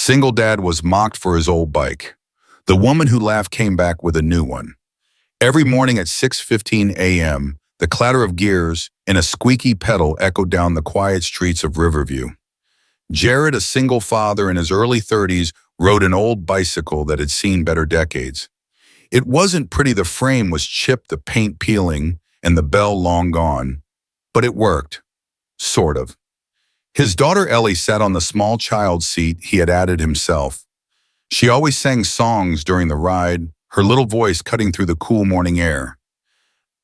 SingleDad was mocked for his old bike. The woman who laughed came back with a new one. Every morning at 6:15 a.m., the clatter of gears and a squeaky pedal echoed down the quiet streets of Riverview. Jared, a single father in his early 30s, rode an old bicycle that had seen better decades. It wasn't pretty. The frame was chipped, the paint peeling, and the bell long gone. But it worked. Sort of. His daughter Ellie sat on the small child seat he had added himself. She always sang songs during the ride, her little voice cutting through the cool morning air.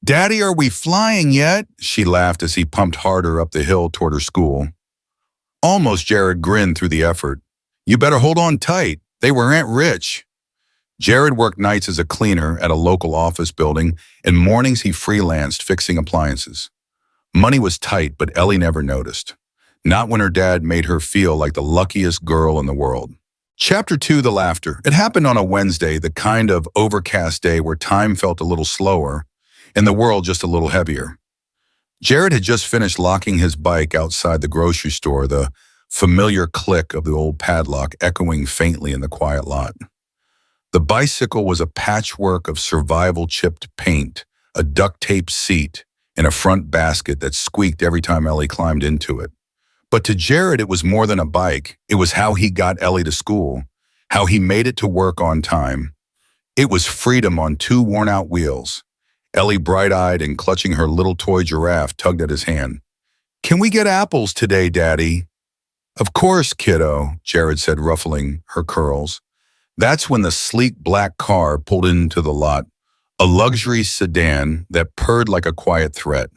"Daddy, are we flying yet?" she laughed as he pumped harder up the hill toward her school. Almost, Jared grinned through the effort. "You better hold on tight. They weren't rich." Jared worked nights as a cleaner at a local office building, and mornings he freelanced fixing appliances. Money was tight, but Ellie never noticed. Not when her dad made her feel like the luckiest girl in the world. Chapter 2, The Laughter. It happened on a Wednesday, the kind of overcast day where time felt a little slower and the world just a little heavier. Jared had just finished locking his bike outside the grocery store, the familiar click of the old padlock echoing faintly in the quiet lot. The bicycle was a patchwork of survival-chipped paint, a duct-taped seat, and a front basket that squeaked every time Ellie climbed into it. But to Jared, it was more than a bike. It was how he got Ellie to school, how he made it to work on time. It was freedom on two worn-out wheels. Ellie, bright-eyed and clutching her little toy giraffe, tugged at his hand. "Can we get apples today, Daddy?" "Of course, kiddo," Jared said, ruffling her curls. That's when the sleek black car pulled into the lot, a luxury sedan that purred like a quiet threat.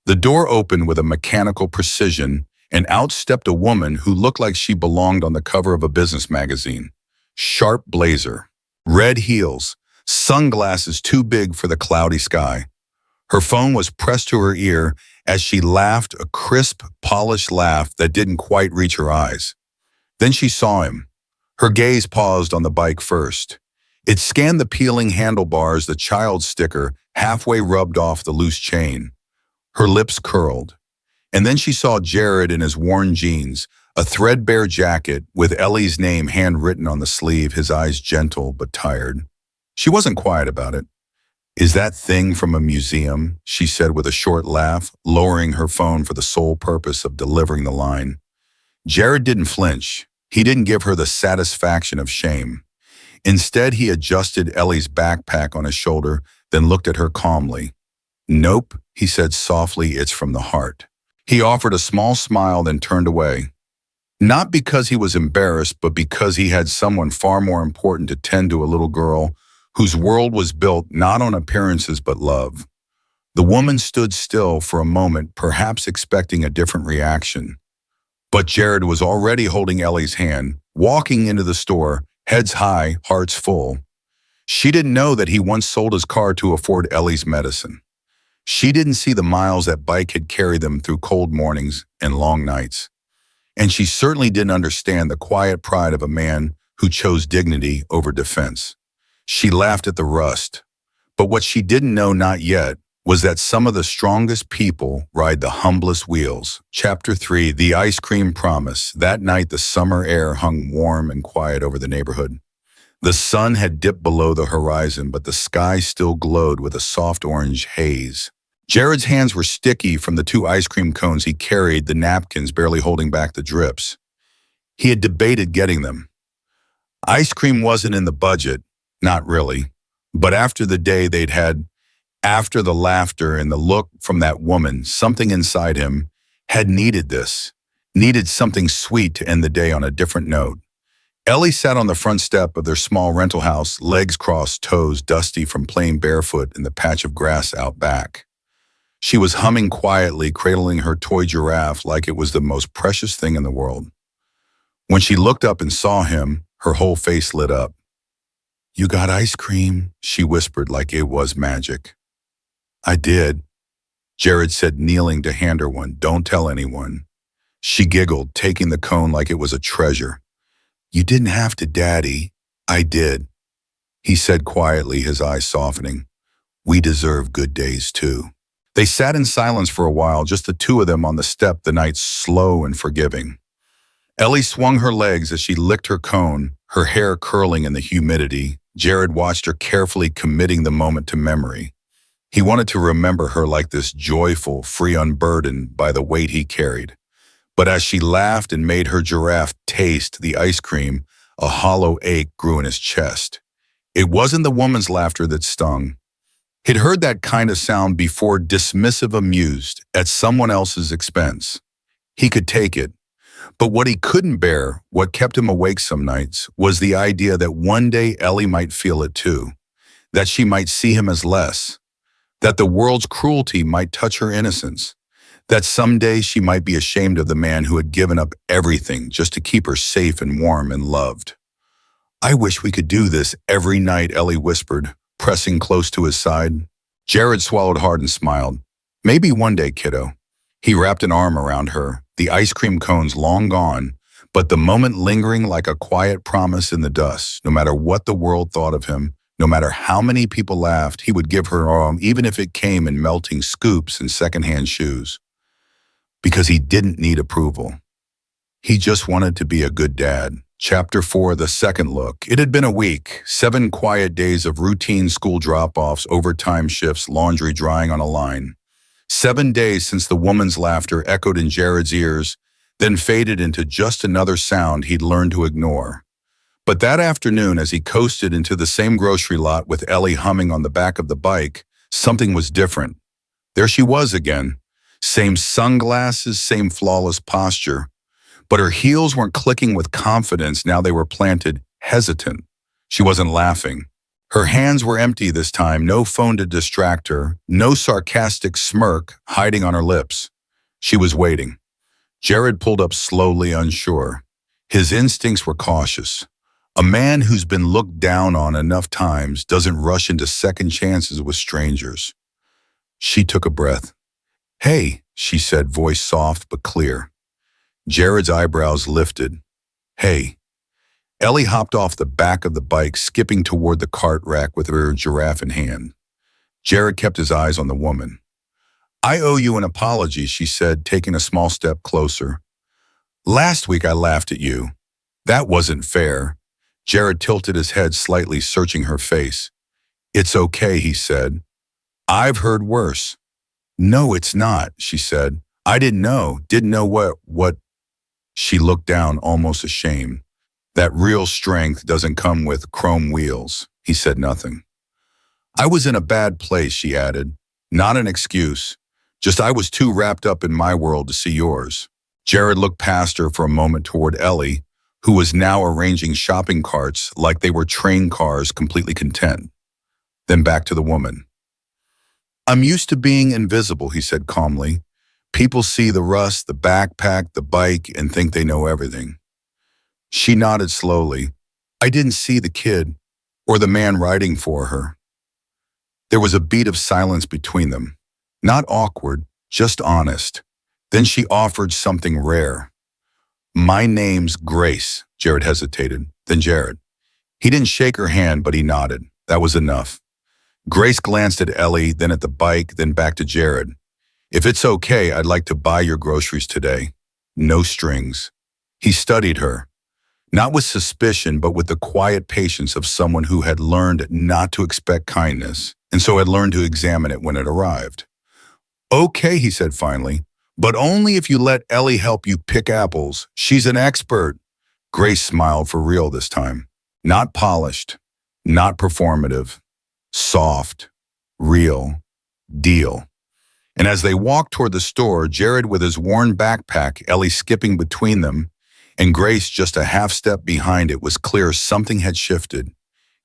The door opened with a mechanical precision, and out stepped a woman who looked like she belonged on the cover of a business magazine. Sharp blazer, red heels, sunglasses too big for the cloudy sky. Her phone was pressed to her ear as she laughed, a crisp, polished laugh that didn't quite reach her eyes. Then she saw him. Her gaze paused on the bike first. It scanned the peeling handlebars, the child sticker halfway rubbed off the loose chain. Her lips curled. And then she saw Jared in his worn jeans, a threadbare jacket with Ellie's name handwritten on the sleeve, his eyes gentle but tired. She wasn't quiet about it. "Is that thing from a museum?" she said with a short laugh, lowering her phone for the sole purpose of delivering the line. Jared didn't flinch. He didn't give her the satisfaction of shame. Instead, he adjusted Ellie's backpack on his shoulder, then looked at her calmly. "Nope," he said softly, "it's from the heart." He offered a small smile, then turned away. Not because he was embarrassed, but because he had someone far more important to tend to, a little girl whose world was built not on appearances but love. The woman stood still for a moment, perhaps expecting a different reaction. But Jared was already holding Ellie's hand, walking into the store, heads high, hearts full. She didn't know that he once sold his car to afford Ellie's medicine. She didn't see the miles that bike had carried them through cold mornings and long nights. And she certainly didn't understand the quiet pride of a man who chose dignity over defense. She laughed at the rust. But what she didn't know, not yet, was that some of the strongest people ride the humblest wheels. Chapter 3, The Ice Cream Promise. That night, the summer air hung warm and quiet over the neighborhood. The sun had dipped below the horizon, but the sky still glowed with a soft orange haze. Jared's hands were sticky from the 2 ice cream cones he carried, the napkins barely holding back the drips. He had debated getting them. Ice cream wasn't in the budget, not really, but after the day they'd had, after the laughter and the look from that woman, something inside him had needed this, needed something sweet to end the day on a different note. Ellie sat on the front step of their small rental house, legs crossed, toes dusty from playing barefoot in the patch of grass out back. She was humming quietly, cradling her toy giraffe like it was the most precious thing in the world. When she looked up and saw him, her whole face lit up. "You got ice cream," she whispered like it was magic. "I did," Jared said, kneeling to hand her one. "Don't tell anyone." She giggled, taking the cone like it was a treasure. "You didn't have to, Daddy." "I did," he said quietly, his eyes softening. "We deserve good days too." They sat in silence for a while, just the 2 of them on the step, the night slow and forgiving. Ellie swung her legs as she licked her cone, her hair curling in the humidity. Jared watched her carefully, committing the moment to memory. He wanted to remember her like this, joyful, free, unburdened by the weight he carried. But as she laughed and made her giraffe taste the ice cream, a hollow ache grew in his chest. It wasn't the woman's laughter that stung. He'd heard that kind of sound before, dismissive, amused, at someone else's expense. He could take it. But what he couldn't bear, what kept him awake some nights, was the idea that one day Ellie might feel it too, that she might see him as less, that the world's cruelty might touch her innocence, that someday she might be ashamed of the man who had given up everything just to keep her safe and warm and loved. "I wish we could do this every night," Ellie whispered, pressing close to his side. Jared swallowed hard and smiled. "Maybe one day, kiddo." He wrapped an arm around her, the ice cream cones long gone, but the moment lingering like a quiet promise in the dust. No matter what the world thought of him, no matter how many people laughed, he would give her arm, even if it came in melting scoops and secondhand shoes. Because he didn't need approval. He just wanted to be a good dad. Chapter 4, The Second Look. It had been a week, 7 quiet days of routine school drop-offs, overtime shifts, laundry drying on a line. 7 days since the woman's laughter echoed in Jared's ears, then faded into just another sound he'd learned to ignore. But that afternoon, as he coasted into the same grocery lot with Ellie humming on the back of the bike, something was different. There she was again. Same sunglasses, same flawless posture. But her heels weren't clicking with confidence. Now they were planted, hesitant. She wasn't laughing. Her hands were empty this time, no phone to distract her, no sarcastic smirk hiding on her lips. She was waiting. Jared pulled up slowly, unsure. His instincts were cautious. A man who's been looked down on enough times doesn't rush into second chances with strangers. She took a breath. "Hey," she said, voice soft but clear. Jared's eyebrows lifted. "Hey." Ellie hopped off the back of the bike, skipping toward the cart rack with her giraffe in hand. Jared kept his eyes on the woman. "I owe you an apology," she said, taking a small step closer. "Last week I laughed at you. That wasn't fair." Jared tilted his head slightly, searching her face. "It's okay," he said. "I've heard worse." "No, it's not," she said. Didn't know what. She looked down, almost ashamed. "That real strength doesn't come with chrome wheels." He said nothing. "I was in a bad place," she added. "Not an excuse. Just I was too wrapped up in my world to see yours." Jared looked past her for a moment toward Ellie, who was now arranging shopping carts like they were train cars, completely content. Then back to the woman. "I'm used to being invisible," he said calmly. "People see the rust, the backpack, the bike, and think they know everything." She nodded slowly. "I didn't see the kid, or the man riding for her." There was a beat of silence between them. Not awkward, just honest. Then she offered something rare. "My name's Grace." Jared hesitated. Then Jared. He didn't shake her hand, but he nodded. That was enough. Grace glanced at Ellie, then at the bike, then back to Jared. "If it's okay, I'd like to buy your groceries today. No strings." He studied her. Not with suspicion, but with the quiet patience of someone who had learned not to expect kindness, and so had learned to examine it when it arrived. "Okay," he said finally, "but only if you let Ellie help you pick apples. She's an expert." Grace smiled, for real this time. Not polished, not performative. Soft, real, deal. And as they walked toward the store, Jared with his worn backpack, Ellie skipping between them, and Grace just a half step behind, it was clear something had shifted.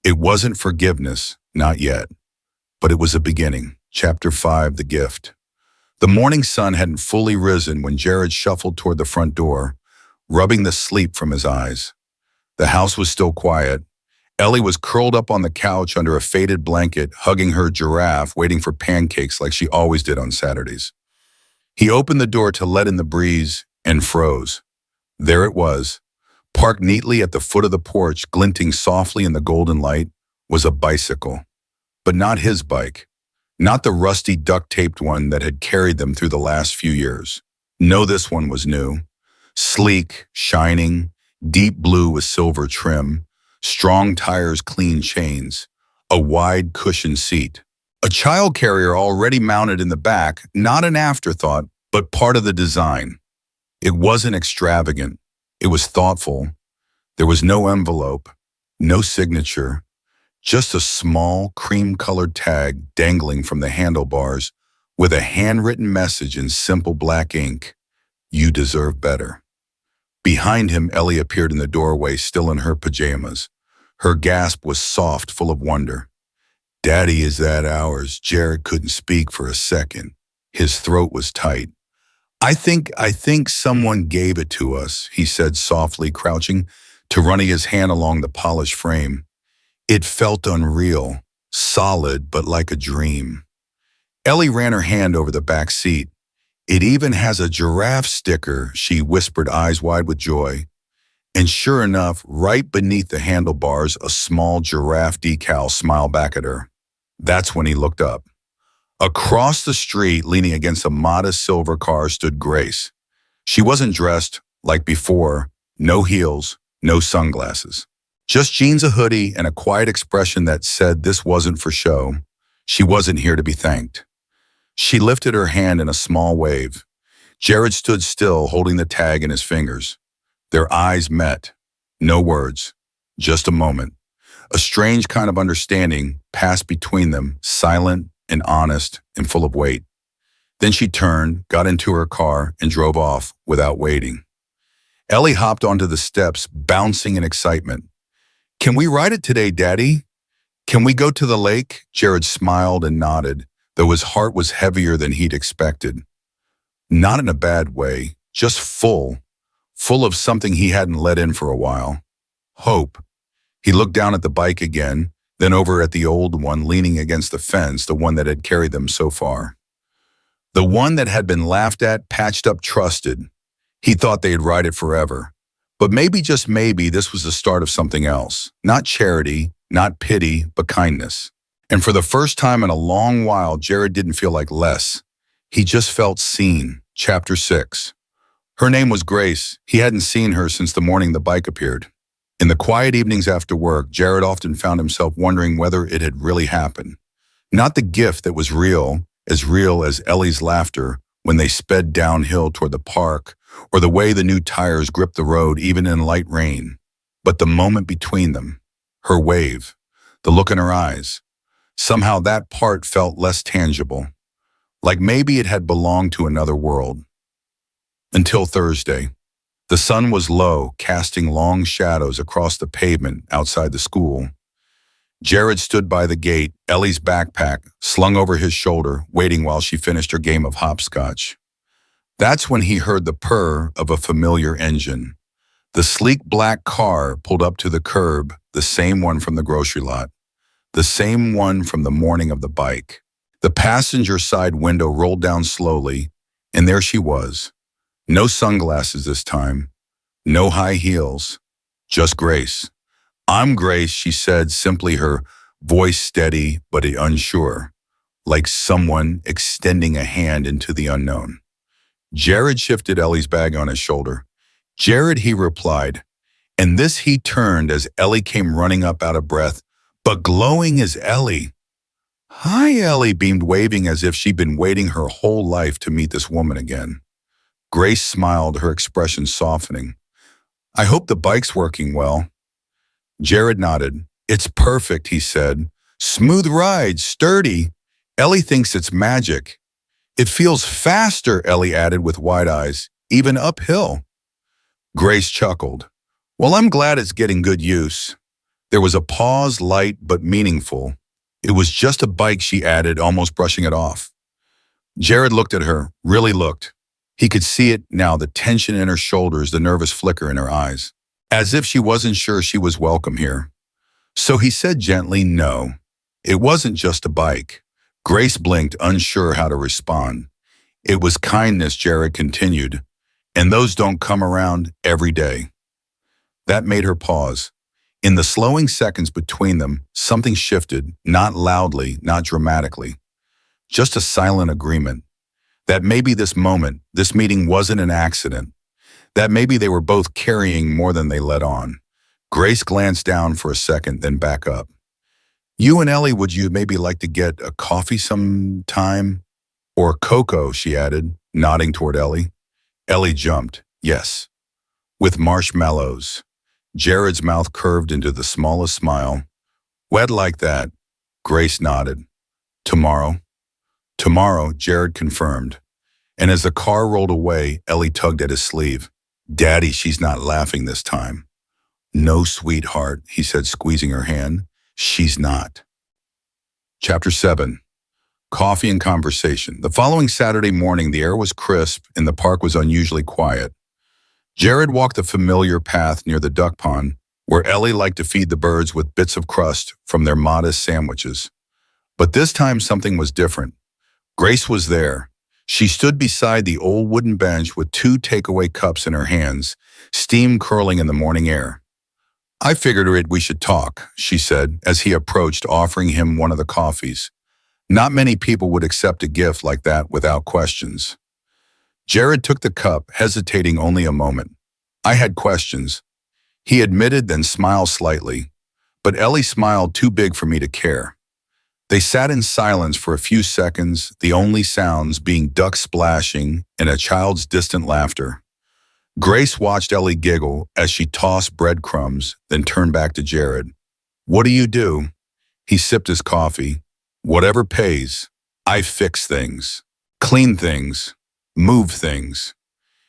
It wasn't forgiveness, not yet. But it was a beginning. Chapter 5, The Gift. The morning sun hadn't fully risen when Jared shuffled toward the front door, rubbing the sleep from his eyes. The house was still quiet. Ellie was curled up on the couch under a faded blanket, hugging her giraffe, waiting for pancakes like she always did on Saturdays. He opened the door to let in the breeze and froze. There it was, parked neatly at the foot of the porch, glinting softly in the golden light, was a bicycle. But not his bike. Not the rusty duct-taped one that had carried them through the last few years. No, this one was new. Sleek, shining, deep blue with silver trim, strong tires, clean chains, a wide cushioned seat. A child carrier already mounted in the back, not an afterthought, but part of the design. It wasn't extravagant. It was thoughtful. There was no envelope, no signature, just a small cream-colored tag dangling from the handlebars with a handwritten message in simple black ink: "You deserve better." Behind him, Ellie appeared in the doorway, still in her pajamas. Her gasp was soft, full of wonder. "Daddy, is that ours?" Jared couldn't speak for a second. His throat was tight. I think someone gave it to us," he said softly, crouching to running his hand along the polished frame. It felt unreal, solid, but like a dream. Ellie ran her hand over the back seat. "It even has a giraffe sticker," she whispered, eyes wide with joy. And sure enough, right beneath the handlebars, a small giraffe decal smiled back at her. That's when he looked up. Across the street, leaning against a modest silver car, stood Grace. She wasn't dressed like before, no heels, no sunglasses. Just jeans, a hoodie, and a quiet expression that said this wasn't for show. She wasn't here to be thanked. She lifted her hand in a small wave. Jared stood still, holding the tag in his fingers. Their eyes met. No words, just a moment. A strange kind of understanding passed between them, silent and honest and full of weight. Then she turned, got into her car, and drove off without waiting. Ellie hopped onto the steps, bouncing in excitement. "Can we ride it today, Daddy? Can we go to the lake?" Jared smiled and nodded, though his heart was heavier than he'd expected. Not in a bad way, just full of something he hadn't let in for a while. Hope. He looked down at the bike again, then over at the old one leaning against the fence, the one that had carried them so far. The one that had been laughed at, patched up, trusted. He thought they'd ride it forever. But maybe, just maybe, this was the start of something else. Not charity, not pity, but kindness. And for the first time in a long while, Jared didn't feel like less. He just felt seen. Chapter 6. Her name was Grace. He hadn't seen her since the morning the bike appeared. In the quiet evenings after work, Jared often found himself wondering whether it had really happened. Not the gift that was real as Ellie's laughter when they sped downhill toward the park, or the way the new tires gripped the road even in light rain, but the moment between them, her wave, the look in her eyes. Somehow that part felt less tangible, like maybe it had belonged to another world. Until Thursday. The sun was low, casting long shadows across the pavement outside the school. Jared stood by the gate, Ellie's backpack slung over his shoulder, waiting while she finished her game of hopscotch. That's when he heard the purr of a familiar engine. The sleek black car pulled up to the curb, the same one from the grocery lot, the same one from the morning of the bike. The passenger side window rolled down slowly, and there she was. No sunglasses this time, no high heels, just Grace. "I'm Grace," she said, simply, her voice steady but unsure, like someone extending a hand into the unknown. Jared shifted Ellie's bag on his shoulder. "Jared," he replied, and this he turned as Ellie came running up out of breath, but glowing as Ellie. "Hi," Ellie beamed, waving as if she'd been waiting her whole life to meet this woman again. Grace smiled, her expression softening. "I hope the bike's working well." Jared nodded. "It's perfect," he said. "Smooth ride, sturdy. Ellie thinks it's magic." "It feels faster," Ellie added with wide eyes, "even uphill." Grace chuckled. "Well, I'm glad it's getting good use." There was a pause, light but meaningful. "It was just a bike," she added, almost brushing it off. Jared looked at her, really looked. He could see it now, the tension in her shoulders, the nervous flicker in her eyes, as if she wasn't sure she was welcome here. So he said gently, "No, it wasn't just a bike." Grace blinked, unsure how to respond. "It was kindness," Jared continued, "and those don't come around every day." That made her pause. In the slowing seconds between them, something shifted, not loudly, not dramatically, just a silent agreement that maybe this moment, this meeting wasn't an accident. that maybe they were both carrying more than they let on. Grace glanced down for a second, then back up. You and Ellie, would you maybe like to get a coffee sometime? Or cocoa, she added, nodding toward Ellie. Ellie jumped. Yes. With marshmallows. Jared's mouth curved into the smallest smile. Wet like that. Grace nodded. Tomorrow. Tomorrow, Jared confirmed. And as the car rolled away, Ellie tugged at his sleeve. Daddy, she's not laughing this time. No, sweetheart, he said, squeezing her hand. She's not. Chapter 7. Coffee and conversation. The following Saturday morning, the air was crisp and the park was unusually quiet. Jared walked the familiar path near the duck pond, where Ellie liked to feed the birds with bits of crust from their modest sandwiches. But this time something was different. Grace was there. She stood beside the old wooden bench with 2 takeaway cups in her hands, steam curling in the morning air. I figured we should talk, she said, as he approached, offering him one of the coffees. Not many people would accept a gift like that without questions. Jared took the cup, hesitating only a moment. I had questions. He admitted, then smiled slightly. But Ellie smiled too big for me to care. They sat in silence for a few seconds, the only sounds being ducks splashing and a child's distant laughter. Grace watched Ellie giggle as she tossed breadcrumbs, then turned back to Jared. What do you do? He sipped his coffee. Whatever pays. I fix things. Clean things. Move things.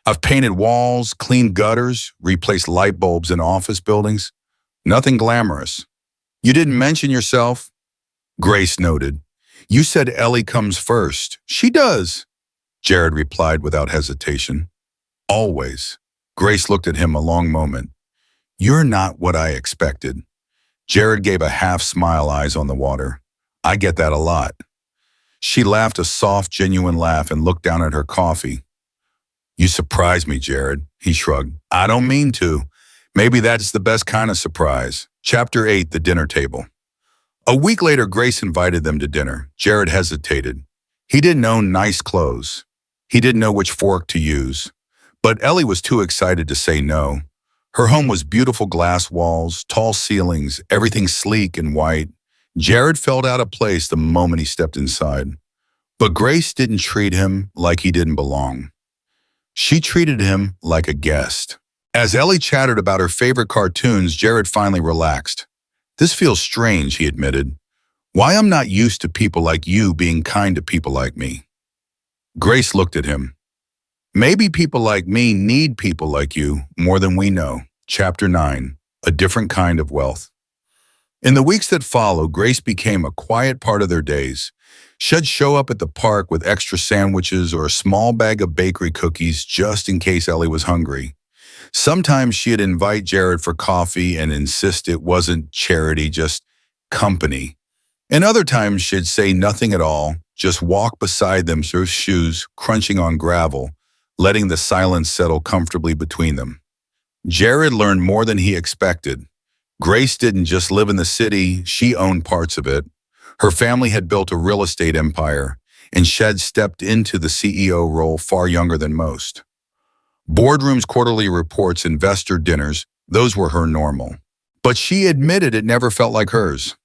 I've painted walls, cleaned gutters, replaced light bulbs in office buildings. Nothing glamorous. You didn't mention yourself. Grace noted. You said Ellie comes first. She does. Jared replied without hesitation. Always. Grace looked at him a long moment. You're not what I expected. Jared gave a half smile, eyes on the water. I get that a lot. She laughed a soft, genuine laugh and looked down at her coffee. You surprised me, Jared, he shrugged. I don't mean to. Maybe that's the best kind of surprise. Chapter 8, the dinner table. A week later, Grace invited them to dinner. Jared hesitated. He didn't own nice clothes. He didn't know which fork to use. But Ellie was too excited to say no. Her home was beautiful glass walls, tall ceilings, everything sleek and white. Jared felt out of place the moment he stepped inside. But Grace didn't treat him like he didn't belong. She treated him like a guest. As Ellie chattered about her favorite cartoons, Jared finally relaxed. This feels strange, he admitted. Why I'm not used to people like you being kind to people like me. Grace looked at him. Maybe people like me need people like you more than we know. Chapter 9, a different kind of wealth. In the weeks that followed, Grace became a quiet part of their days. She'd show up at the park with extra sandwiches or a small bag of bakery cookies just in case Ellie was hungry. Sometimes she'd invite Jared for coffee and insist it wasn't charity, just company. And other times she'd say nothing at all, just walk beside them, her shoes crunching on gravel, letting the silence settle comfortably between them. Jared learned more than he expected. Grace didn't just live in the city, she owned parts of it. Her family had built a real estate empire, and she'd stepped into the CEO role far younger than most. Boardrooms, quarterly reports, investor dinners, those were her normal. But she admitted it never felt like hers.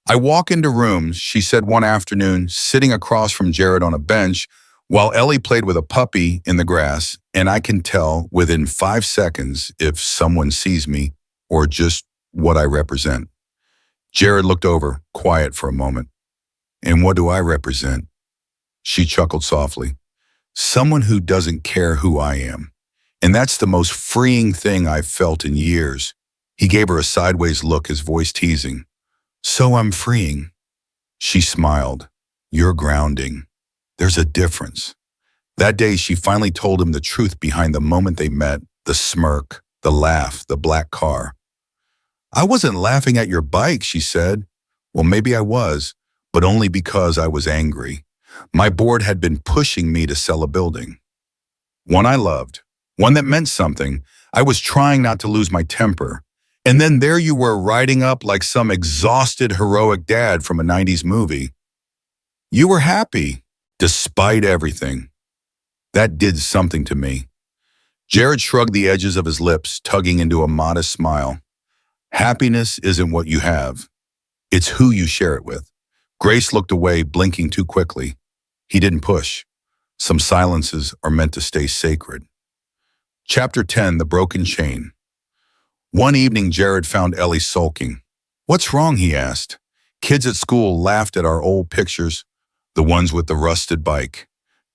I walk into rooms, she said one afternoon, sitting across from Jared on a bench, while Ellie played with a puppy in the grass, and I can tell within 5 seconds if someone sees me or just what I represent. Jared looked over, quiet for a moment. And what do I represent? She chuckled softly. Someone who doesn't care who I am. And that's the most freeing thing I've felt in years. He gave her a sideways look, his voice teasing. So I'm freeing. She smiled. You're grounding. There's a difference. That day, she finally told him the truth behind the moment they met, the smirk, the laugh, the black car. I wasn't laughing at your bike, she said. Well, maybe I was, but only because I was angry. My board had been pushing me to sell a building. One I loved, one that meant something. I was trying not to lose my temper. And then there you were riding up like some exhausted, heroic dad from a 90s movie. You were happy, despite everything. That did something to me. Jared shrugged the edges of his lips, tugging into a modest smile. Happiness isn't what you have. It's who you share it with. Grace looked away, blinking too quickly. He didn't push. Some silences are meant to stay sacred. Chapter 10, The Broken Chain. One evening, Jared found Ellie sulking. "What's wrong?" he asked. "Kids at school laughed at our old pictures, the ones with the rusted bike."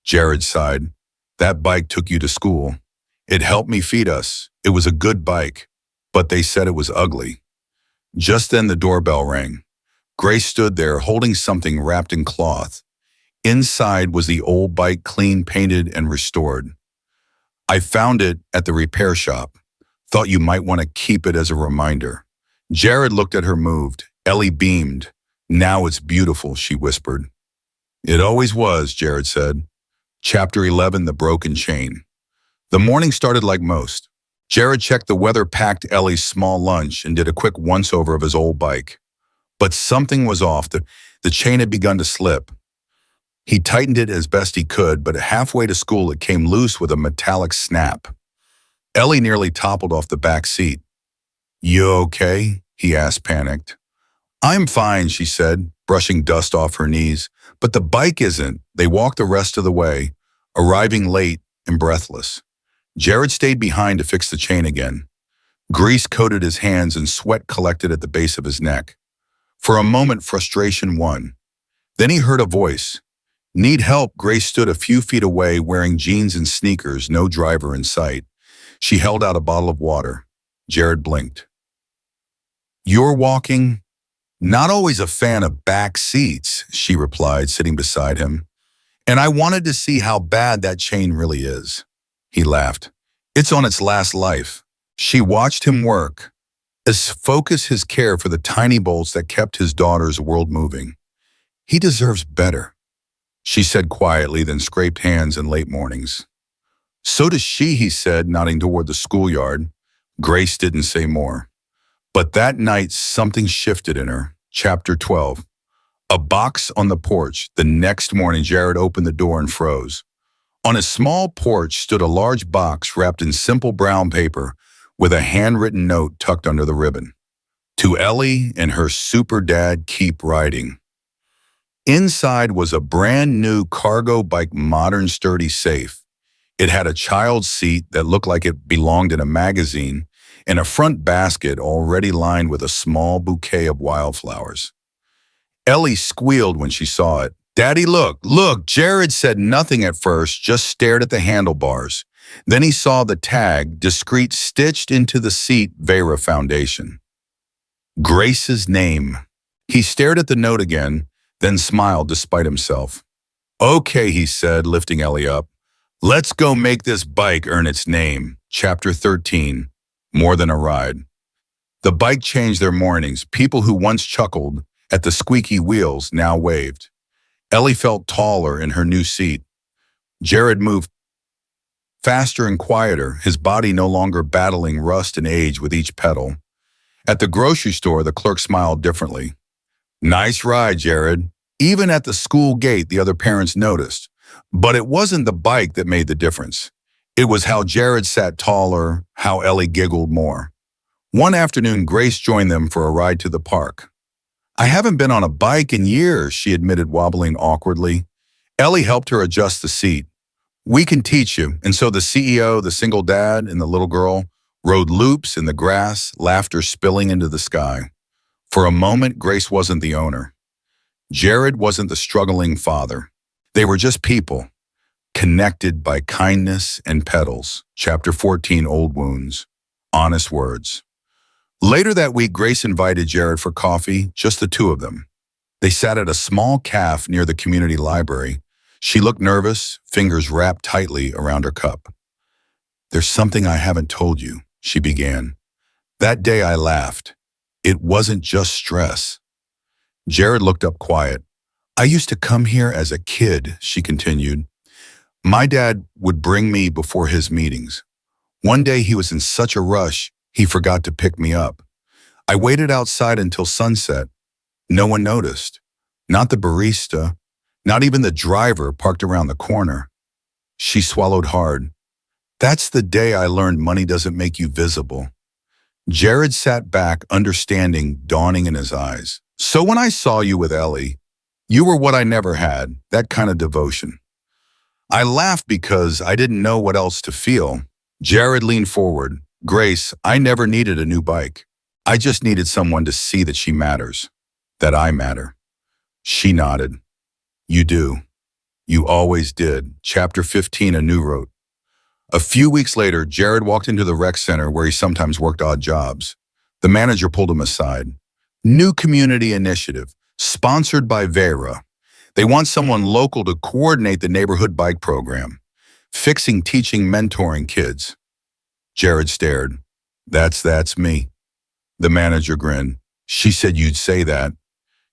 Jared sighed. "That bike took you to school. It helped me feed us. It was a good bike, but they said it was ugly." Just then the doorbell rang. Grace stood there holding something wrapped in cloth. Inside was the old bike, clean, painted, and restored. "I found it at the repair shop. Thought you might want to keep it as a reminder." Jared looked at her, moved. Ellie beamed. "Now it's beautiful," she whispered. "It always was," Jared said. Chapter 11, The Broken Chain. The morning started like most. Jared checked the weather-packed Ellie's small lunch and did a quick once-over of his old bike. But something was off. The chain had begun to slip. He tightened it as best he could, but halfway to school it came loose with a metallic snap. Ellie nearly toppled off the back seat. "You okay?" he asked, panicked. "I'm fine," she said, brushing dust off her knees. "But the bike isn't." They walked the rest of the way, arriving late and breathless. Jared stayed behind to fix the chain again. Grease coated his hands and sweat collected at the base of his neck. For a moment, frustration won. Then he heard a voice. "Need help?" Grace stood a few feet away, wearing jeans and sneakers, no driver in sight. She held out a bottle of water. Jared blinked. "You're walking?" "Not always a fan of back seats," she replied, sitting beside him. "And I wanted to see how bad that chain really is." He laughed. "It's on its last life." She watched him work, focus his care for the tiny bolts that kept his daughter's world moving. "He deserves better," she said quietly, then scraped hands in late mornings. "So does she," he said, nodding toward the schoolyard. Grace didn't say more. But that night, something shifted in her. Chapter 12. A box on the porch. The next morning, Jared opened the door and froze. On a small porch stood a large box wrapped in simple brown paper with a handwritten note tucked under the ribbon. "To Ellie and her super dad, keep riding." Inside was a brand new cargo bike, modern, sturdy, safe. It had a child's seat that looked like it belonged in a magazine, and a front basket already lined with a small bouquet of wildflowers. Ellie squealed when she saw it. "Daddy, look, look!" Jared said nothing at first, just stared at the handlebars. Then he saw the tag, discreet, stitched into the seat, Vera Foundation. Grace's name. He stared at the note again, then smiled despite himself. "Okay," he said, lifting Ellie up. "Let's go make this bike earn its name." Chapter 13. More Than a Ride. The bike changed their mornings. People who once chuckled at the squeaky wheels now waved. Ellie felt taller in her new seat. Jared moved faster and quieter, his body no longer battling rust and age with each pedal. At the grocery store, the clerk smiled differently. "Nice ride, Jared." Even at the school gate, the other parents noticed. But it wasn't the bike that made the difference. It was how Jared sat taller, how Ellie giggled more. One afternoon, Grace joined them for a ride to the park. "I haven't been on a bike in years," she admitted, wobbling awkwardly. Ellie helped her adjust the seat. "We can teach you." And so the CEO, the single dad, and the little girl rode loops in the grass, laughter spilling into the sky. For a moment, Grace wasn't the owner. Jared wasn't the struggling father. They were just people, connected by kindness and petals. Chapter 14, Old Wounds. Honest Words. Later that week, Grace invited Jared for coffee, just the two of them. They sat at a small cafe near the community library. She looked nervous, fingers wrapped tightly around her cup. "There's something I haven't told you," she began. "That day I laughed. It wasn't just stress." Jared looked up, quiet. "I used to come here as a kid," she continued. "My dad would bring me before his meetings. One day he was in such a rush, he forgot to pick me up. I waited outside until sunset. No one noticed. Not the barista, not even the driver parked around the corner." She swallowed hard. That's the day I learned money doesn't make you visible. Jared sat back, understanding dawning in his eyes. So when I saw you with Ellie, you were what I never had, that kind of devotion. I laughed because I didn't know what else to feel. Jared leaned forward. Grace, I never needed a new bike. I just needed someone to see that she matters, that I matter. She nodded. You do. You always did. Chapter 15, a new road. A few weeks later, Jared walked into the rec center where he sometimes worked odd jobs. The manager pulled him aside. New community initiative, sponsored by Vera. They want someone local to coordinate the neighborhood bike program. Fixing, teaching, mentoring kids. Jared stared. That's me. The manager grinned. She said you'd say that.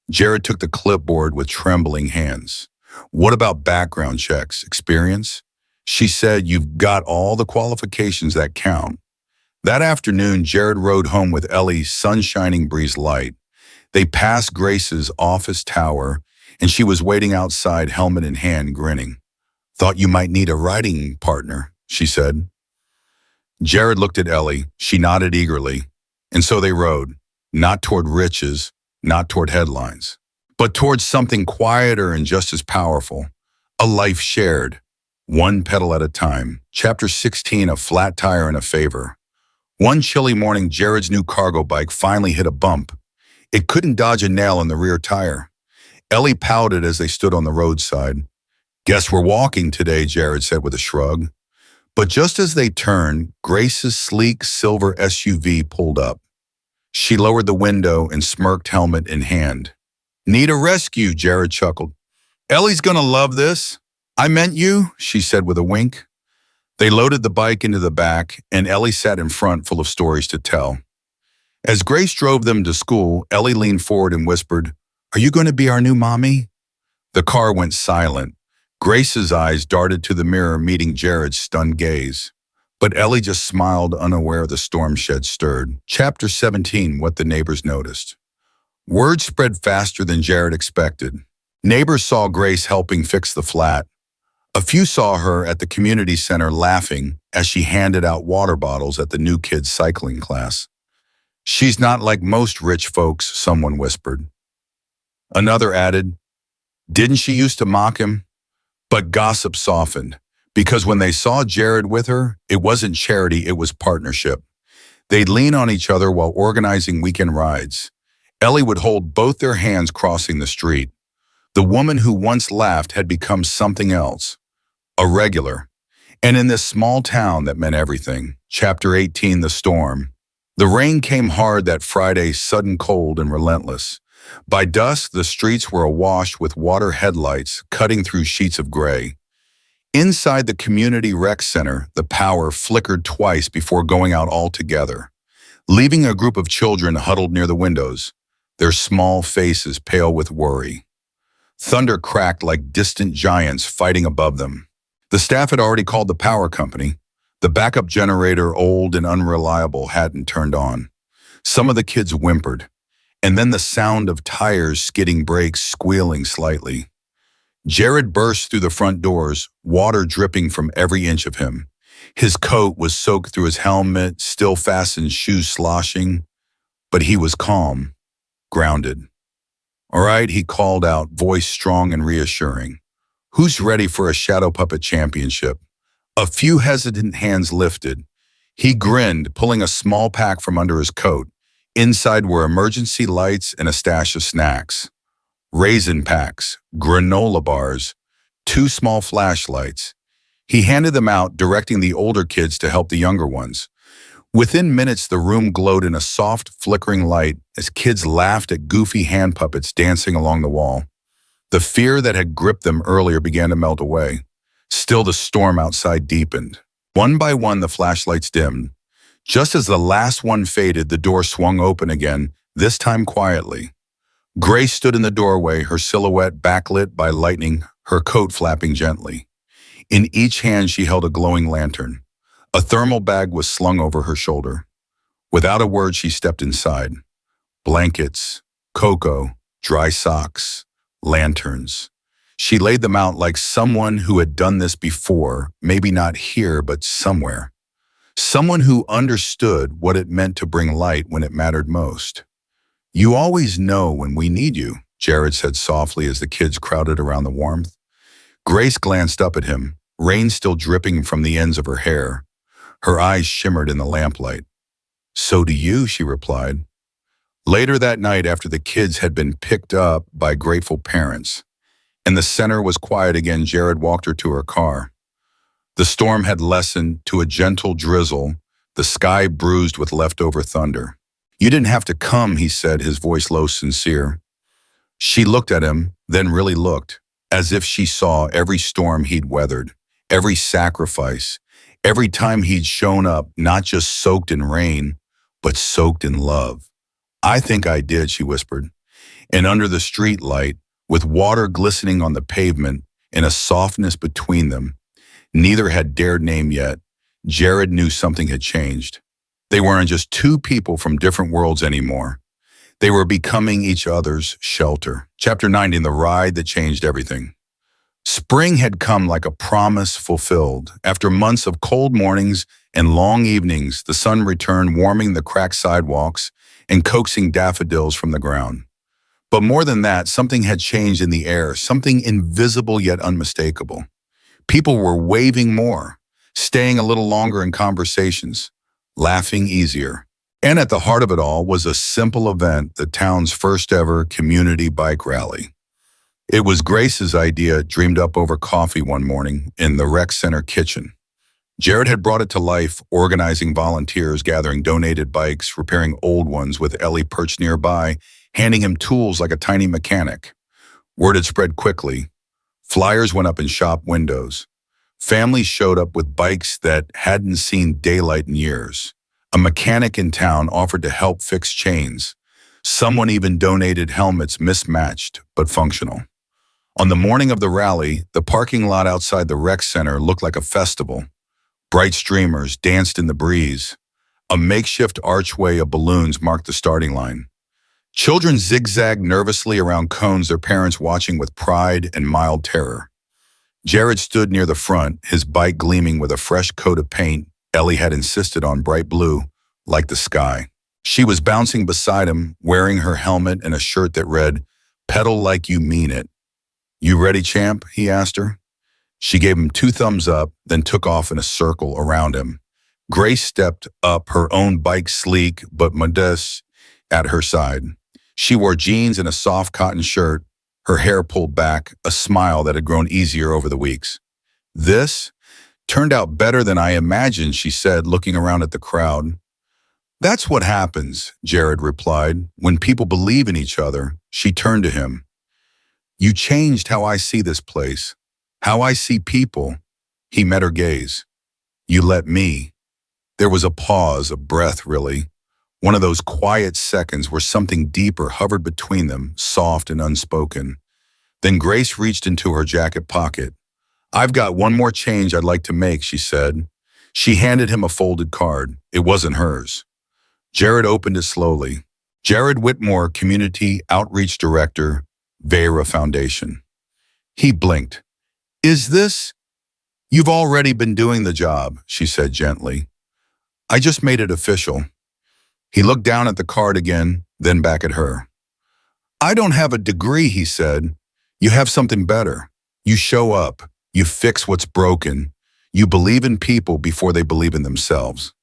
Jared took the clipboard with trembling hands. What about background checks, experience? She said you've got all the qualifications that count. That afternoon, Jared rode home with Ellie's sun-shining breeze light. They passed Grace's office tower, and she was waiting outside, helmet in hand, grinning. Thought you might need a riding partner, she said. Jared looked at Ellie. She nodded eagerly. And so they rode, not toward riches, not toward headlines, but towards something quieter and just as powerful, a life shared, one pedal at a time. Chapter 16, a flat tire and a favor. One chilly morning, Jared's new cargo bike finally hit a bump. It couldn't dodge a nail in the rear tire. Ellie pouted as they stood on the roadside. Guess we're walking today, Jared said with a shrug. But just as they turned, Grace's sleek silver SUV pulled up. She lowered the window and smirked, helmet in hand. Need a rescue, Jared chuckled. Ellie's gonna love this. I meant you, she said with a wink. They loaded the bike into the back, and Ellie sat in front, full of stories to tell. As Grace drove them to school, Ellie leaned forward and whispered, Are you going to be our new mommy? The car went silent. Grace's eyes darted to the mirror, meeting Jared's stunned gaze. But Ellie just smiled, unaware the storm shed stirred. Chapter 17, what the neighbors noticed. Word spread faster than Jared expected. Neighbors saw Grace helping fix the flat. A few saw her at the community center laughing as she handed out water bottles at the new kids' cycling class. She's not like most rich folks, someone whispered. Another added, Didn't she used to mock him? But gossip softened, because when they saw Jared with her, it wasn't charity, it was partnership. They'd lean on each other while organizing weekend rides. Ellie would hold both their hands crossing the street. The woman who once laughed had become something else, a regular. And in this small town, that meant everything. Chapter 18, the storm. The rain came hard that Friday, sudden, cold, and relentless. By dusk, the streets were awash with water headlights cutting through sheets of gray. Inside the community rec center, the power flickered twice before going out altogether, leaving a group of children huddled near the windows, their small faces pale with worry. Thunder cracked like distant giants fighting above them. The staff had already called the power company. The backup generator, old and unreliable, hadn't turned on. Some of the kids whimpered, and then the sound of tires skidding brakes, squealing slightly. Jared burst through the front doors, water dripping from every inch of him. His coat was soaked through his helmet, still fastened shoes sloshing, but he was calm, grounded. All right, he called out, voice strong and reassuring. Who's ready for a shadow puppet championship? A few hesitant hands lifted. He grinned, pulling a small pack from under his coat. Inside were emergency lights and a stash of snacks. Raisin packs, granola bars, 2 small flashlights. He handed them out, directing the older kids to help the younger ones. Within minutes, the room glowed in a soft, flickering light as kids laughed at goofy hand puppets dancing along the wall. The fear that had gripped them earlier began to melt away. Still, the storm outside deepened. One by one, the flashlights dimmed. Just as the last one faded, the door swung open again, this time quietly. Grace stood in the doorway, her silhouette backlit by lightning, her coat flapping gently. In each hand, she held a glowing lantern. A thermal bag was slung over her shoulder. Without a word, she stepped inside. Blankets, cocoa, dry socks, lanterns. She laid them out like someone who had done this before, maybe not here, but somewhere. Someone who understood what it meant to bring light when it mattered most. "You always know when we need you," Jared said softly as the kids crowded around the warmth. Grace glanced up at him, rain still dripping from the ends of her hair. Her eyes shimmered in the lamplight. "So do you," she replied. Later that night, after the kids had been picked up by grateful parents, and the center was quiet again, Jared walked her to her car. The storm had lessened to a gentle drizzle, the sky bruised with leftover thunder. "You didn't have to come," he said, his voice low, sincere. She looked at him, then really looked, as if she saw every storm he'd weathered, every sacrifice, every time he'd shown up, not just soaked in rain, but soaked in love. "I think I did," she whispered. And under the street light, with water glistening on the pavement and a softness between them neither had dared name yet, Jared knew something had changed. They weren't just two people from different worlds anymore. They were becoming each other's shelter. Chapter 90, the ride that changed everything. Spring had come like a promise fulfilled. After months of cold mornings and long evenings, the sun returned, warming the cracked sidewalks and coaxing daffodils from the ground. But more than that, something had changed in the air, something invisible yet unmistakable. People were waving more, staying a little longer in conversations, laughing easier. And at the heart of it all was a simple event, the town's first ever community bike rally. It was Grace's idea, dreamed up over coffee one morning in the rec center kitchen. Jared had brought it to life, organizing volunteers, gathering donated bikes, repairing old ones, with Ellie perched nearby, handing him tools like a tiny mechanic. Word had spread quickly. Flyers went up in shop windows. Families showed up with bikes that hadn't seen daylight in years. A mechanic in town offered to help fix chains. Someone even donated helmets, mismatched but functional. On the morning of the rally, the parking lot outside the rec center looked like a festival. Bright streamers danced in the breeze. A makeshift archway of balloons marked the starting line. Children zigzagged nervously around cones, their parents watching with pride and mild terror. Jared stood near the front, his bike gleaming with a fresh coat of paint Ellie had insisted on, bright blue, like the sky. She was bouncing beside him, wearing her helmet and a shirt that read, "Pedal like you mean it." "You ready, champ?" he asked her. She gave him 2 thumbs up, then took off in a circle around him. Grace stepped up, her own bike sleek but modest at her side. She wore jeans and a soft cotton shirt, her hair pulled back, a smile that had grown easier over the weeks. "This turned out better than I imagined," she said, looking around at the crowd. "That's what happens," Jared replied. "When people believe in each other." She turned to him. "You changed how I see this place, how I see people." He met her gaze. "You let me." There was a pause, a breath really. One of those quiet seconds where something deeper hovered between them, soft and unspoken. Then Grace reached into her jacket pocket. "I've got one more change I'd like to make," she said. She handed him a folded card. It wasn't hers. Jared opened it slowly. Jared Whitmore, Community Outreach Director, Vera Foundation. He blinked. "Is this?" "You've already been doing the job," she said gently. "I just made it official." He looked down at the card again, then back at her. "I don't have a degree," he said. "You have something better. You show up. You fix what's broken. You believe in people before they believe in themselves."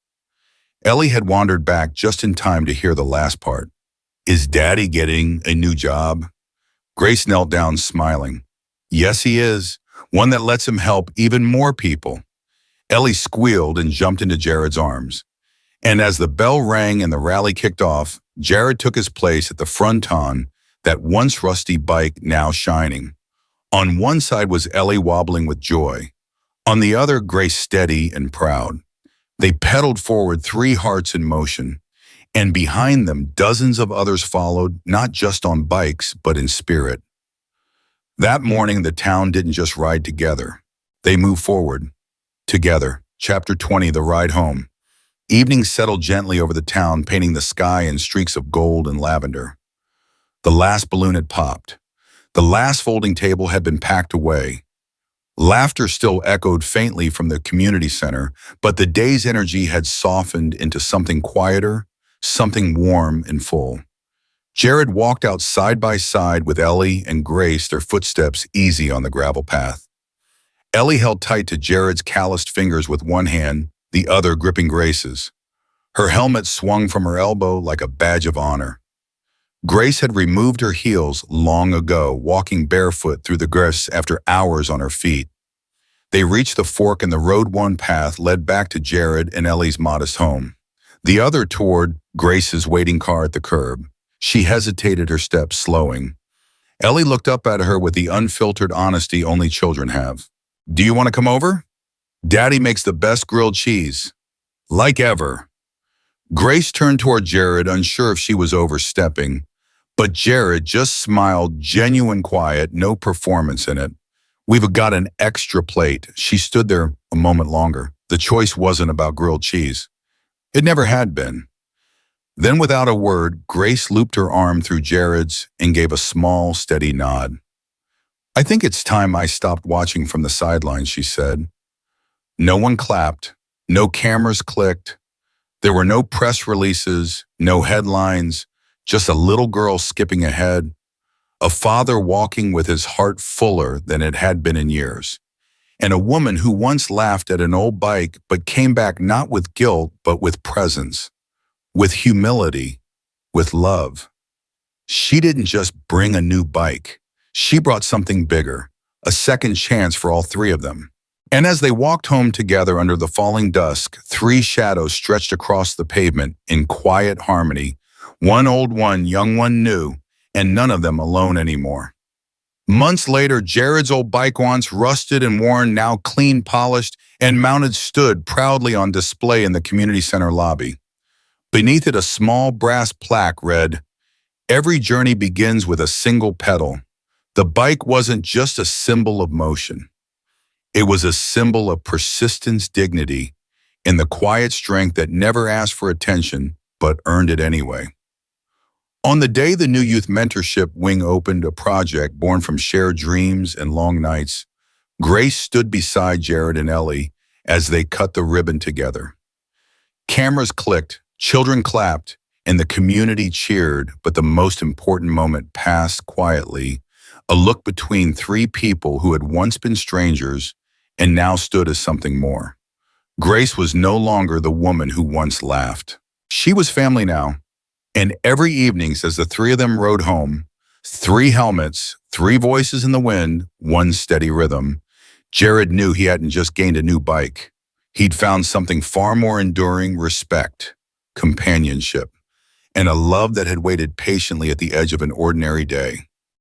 Ellie had wandered back just in time to hear the last part. "Is Daddy getting a new job?" Grace knelt down, smiling. "Yes, he is. One that lets him help even more people." Ellie squealed and jumped into Jared's arms. And as the bell rang and the rally kicked off, Jared took his place at the fronton, that once rusty bike now shining. On one side was Ellie wobbling with joy. On the other, Grace steady and proud. They pedaled forward, 3 hearts in motion. And behind them, dozens of others followed, not just on bikes, but in spirit. That morning, the town didn't just ride together. They moved forward. Together. Chapter 20, the ride home. Evening settled gently over the town, painting the sky in streaks of gold and lavender. The last balloon had popped. The last folding table had been packed away. Laughter still echoed faintly from the community center, but the day's energy had softened into something quieter, something warm and full. Jared walked out side by side with Ellie and Grace, their footsteps easy on the gravel path. Ellie held tight to Jared's calloused fingers with one hand, the other gripping Grace's. Her helmet swung from her elbow like a badge of honor. Grace had removed her heels long ago, walking barefoot through the grass after hours on her feet. They reached the fork and the road-worn path led back to Jared and Ellie's modest home. The other toward Grace's waiting car at the curb. She hesitated, her steps slowing. Ellie looked up at her with the unfiltered honesty only children have. "Do you want to come over? Daddy makes the best grilled cheese." "Like ever." Grace turned toward Jared, unsure if she was overstepping, but Jared just smiled, genuine quiet, no performance in it. "We've got an extra plate." She stood there a moment longer. The choice wasn't about grilled cheese. It never had been. Then without a word, Grace looped her arm through Jared's and gave a small, steady nod. "I think it's time I stopped watching from the sidelines," she said. No one clapped. No cameras clicked. There were no press releases, no headlines, just a little girl skipping ahead, a father walking with his heart fuller than it had been in years, and a woman who once laughed at an old bike but came back not with guilt but with presence, with humility, with love. She didn't just bring a new bike. She brought something bigger, a second chance for all three of them. And as they walked home together under the falling dusk, three shadows stretched across the pavement in quiet harmony, one old, one young, one new, and none of them alone anymore. Months later, Jared's old bike, once rusted and worn, now clean, polished, and mounted, stood proudly on display in the community center lobby. Beneath it, a small brass plaque read, "Every journey begins with a single pedal." The bike wasn't just a symbol of motion. It was a symbol of persistence, dignity, and the quiet strength that never asked for attention but earned it anyway. On the day the new youth mentorship wing opened, a project born from shared dreams and long nights, Grace stood beside Jared and Ellie as they cut the ribbon together. Cameras clicked, children clapped, and the community cheered, but the most important moment passed quietly, a look between three people who had once been strangers and now stood as something more. Grace was no longer the woman who once laughed. She was family now, and every evening as the three of them rode home, three helmets, three voices in the wind, one steady rhythm, Jared knew he hadn't just gained a new bike. He'd found something far more enduring: respect, companionship, and a love that had waited patiently at the edge of an ordinary day.